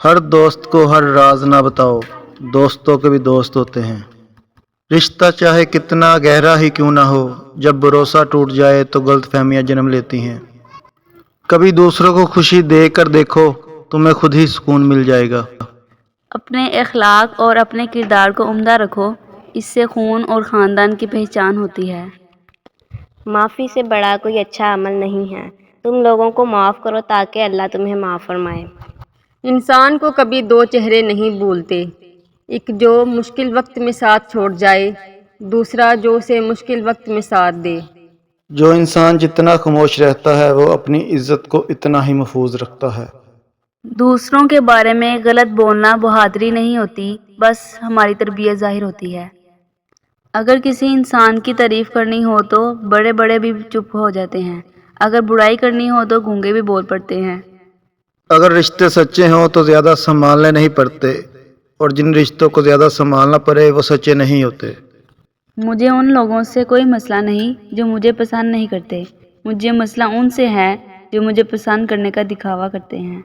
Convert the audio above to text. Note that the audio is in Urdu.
ہر دوست کو ہر راز نہ بتاؤ، دوستوں کے بھی دوست ہوتے ہیں۔ رشتہ چاہے کتنا گہرا ہی کیوں نہ ہو، جب بھروسہ ٹوٹ جائے تو غلط فہمیاں جنم لیتی ہیں۔ کبھی دوسروں کو خوشی دے کر دیکھو، تمہیں خود ہی سکون مل جائے گا۔ اپنے اخلاق اور اپنے کردار کو عمدہ رکھو، اس سے خون اور خاندان کی پہچان ہوتی ہے۔ معافی سے بڑا کوئی اچھا عمل نہیں ہے۔ تم لوگوں کو معاف کرو تاکہ اللہ تمہیں معاف فرمائے۔ انسان کو کبھی دو چہرے نہیں بھولتے، ایک جو مشکل وقت میں ساتھ چھوڑ جائے، دوسرا جو اسے مشکل وقت میں ساتھ دے۔ جو انسان جتنا خاموش رہتا ہے وہ اپنی عزت کو اتنا ہی محفوظ رکھتا ہے۔ دوسروں کے بارے میں غلط بولنا بہادری نہیں ہوتی، بس ہماری تربیت ظاہر ہوتی ہے۔ اگر کسی انسان کی تعریف کرنی ہو تو بڑے بڑے بھی چپ ہو جاتے ہیں، اگر برائی کرنی ہو تو گونگے بھی بول پڑتے ہیں۔ اگر رشتے سچے ہوں تو زیادہ سنبھالنے نہیں پڑتے، اور جن رشتوں کو زیادہ سنبھالنا پڑے وہ سچے نہیں ہوتے۔ مجھے ان لوگوں سے کوئی مسئلہ نہیں جو مجھے پسند نہیں کرتے، مجھے مسئلہ ان سے ہے جو مجھے پسند کرنے کا دکھاوا کرتے ہیں۔